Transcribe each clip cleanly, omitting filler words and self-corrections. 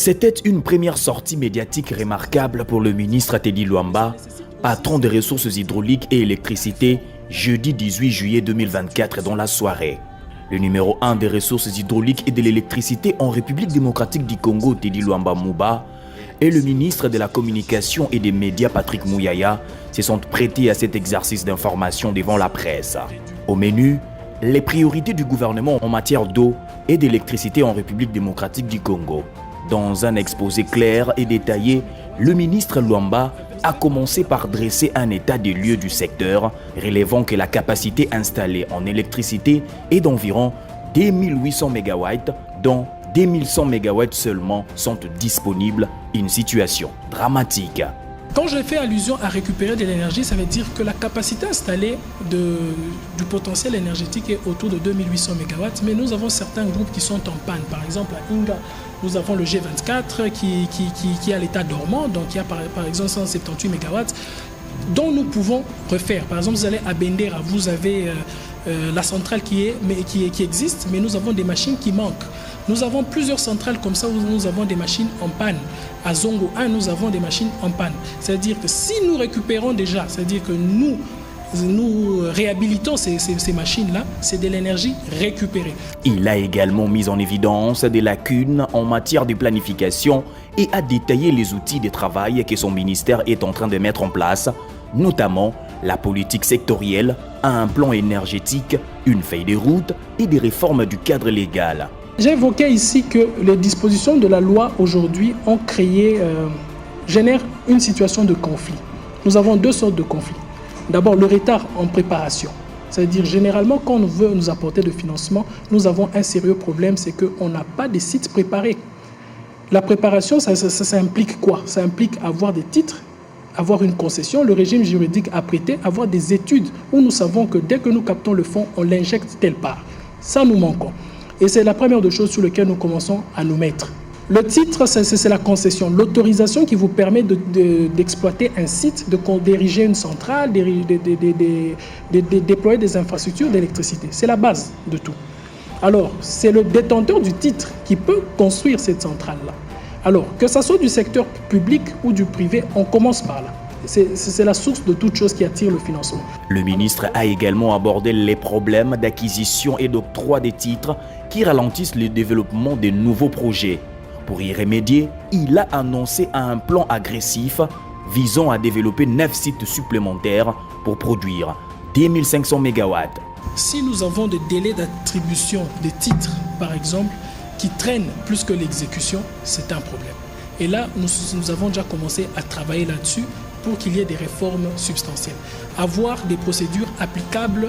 C'était une première sortie médiatique remarquable pour le ministre Teddy Luamba, patron des ressources hydrauliques et électricité, jeudi 18 juillet 2024 dans la soirée. Le numéro 1 des ressources hydrauliques et de l'électricité en République démocratique du Congo, Teddy Luamba Mouba, et le ministre de la Communication et des Médias, Patrick Mouyaya, se sont prêtés à cet exercice d'information devant la presse. Au menu, les priorités du gouvernement en matière d'eau et d'électricité en République démocratique du Congo. Dans un exposé clair et détaillé, le ministre Luamba a commencé par dresser un état des lieux du secteur, relevant que la capacité installée en électricité est d'environ 2800 MW, dont 2100 MW seulement sont disponibles, une situation dramatique. Quand je fais allusion à récupérer de l'énergie, ça veut dire que la capacité installée du potentiel énergétique est autour de 2800 MW, mais nous avons certains groupes qui sont en panne. Par exemple, à Inga, nous avons le G24 qui est à l'état dormant, donc il y a par exemple 178 MW, dont nous pouvons refaire. Par exemple, vous allez à Bendera, vous avez la centrale qui existe, mais nous avons des machines qui manquent. Nous avons plusieurs centrales comme ça où nous avons des machines en panne. À Zongo 1, nous avons des machines en panne. C'est-à-dire que si nous récupérons déjà, c'est-à-dire que nous réhabilitons ces machines-là, c'est de l'énergie récupérée. Il a également mis en évidence des lacunes en matière de planification et a détaillé les outils de travail que son ministère est en train de mettre en place, notamment la politique sectorielle, un plan énergétique, une feuille de route et des réformes du cadre légal. J'ai évoqué ici que les dispositions de la loi aujourd'hui ont génèrent une situation de conflit. Nous avons deux sortes de conflits. D'abord, le retard en préparation. C'est-à-dire, généralement, quand on veut nous apporter de financement, nous avons un sérieux problème, c'est qu'on n'a pas de sites préparés. La préparation, ça implique quoi? Ça implique avoir des titres, avoir une concession, le régime juridique apprêté, avoir des études où nous savons que dès que nous captons le fonds, on l'injecte telle part. Ça, nous manquons. Et c'est la première des choses sur lesquelles nous commençons à nous mettre. Le titre, c'est la concession, l'autorisation qui vous permet d'exploiter un site, d'ériger une centrale, de déployer des infrastructures d'électricité. C'est la base de tout. Alors, c'est le détenteur du titre qui peut construire cette centrale-là. Alors, que ce soit du secteur public ou du privé, on commence par là. C'est la source de toute chose qui attire le financement. Le ministre a également abordé les problèmes d'acquisition et d'octroi des titres qui ralentissent le développement de nouveaux projets. Pour y remédier, il a annoncé un plan agressif visant à développer 9 sites supplémentaires pour produire 2500 MW. Si nous avons des délais d'attribution des titres, par exemple, qui traînent plus que l'exécution, c'est un problème. Et là, nous avons déjà commencé à travailler là-dessus pour qu'il y ait des réformes substantielles. Avoir des procédures applicables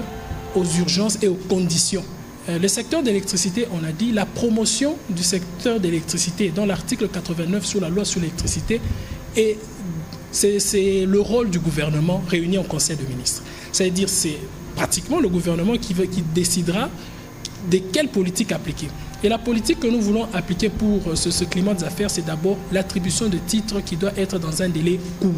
aux urgences et aux conditions. Le secteur d'électricité, on a dit, la promotion du secteur d'électricité dans l'article 89 sur la loi sur l'électricité, et c'est le rôle du gouvernement réuni en conseil de ministres. C'est-à-dire c'est pratiquement le gouvernement qui décidera de quelle politique appliquer. Et la politique que nous voulons appliquer pour ce climat des affaires, c'est d'abord l'attribution de titres qui doit être dans un délai court.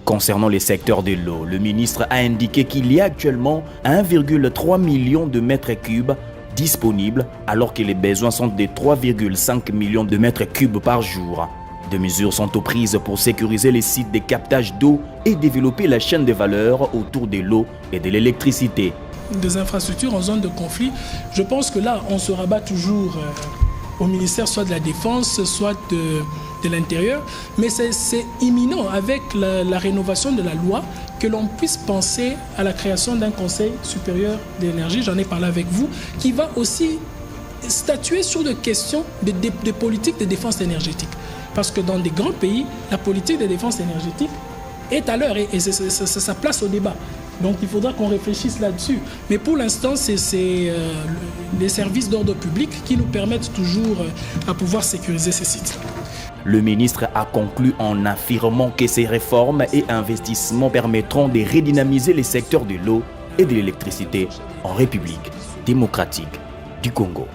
Concernant les secteurs de l'eau, le ministre a indiqué qu'il y a actuellement 1,3 million de mètres cubes disponibles alors que les besoins sont de 3,5 millions de mètres cubes par jour. Des mesures sont prises pour sécuriser les sites de captage d'eau et développer la chaîne de valeur autour de l'eau et de l'électricité. Des infrastructures en zone de conflit, je pense que là, on se rabat toujours au ministère soit de la Défense, soit de l'Intérieur, mais c'est imminent avec la rénovation de la loi que l'on puisse penser à la création d'un Conseil supérieur de l'énergie, j'en ai parlé avec vous, qui va aussi statuer sur des questions de politique de défense énergétique. Parce que dans des grands pays, la politique de défense énergétique est à l'heure et c'est sa place au débat. Donc il faudra qu'on réfléchisse là-dessus. Mais pour l'instant, c'est les services d'ordre public qui nous permettent toujours à pouvoir sécuriser ces sites. Le ministre a conclu en affirmant que ces réformes et investissements permettront de redynamiser les secteurs de l'eau et de l'électricité en République démocratique du Congo.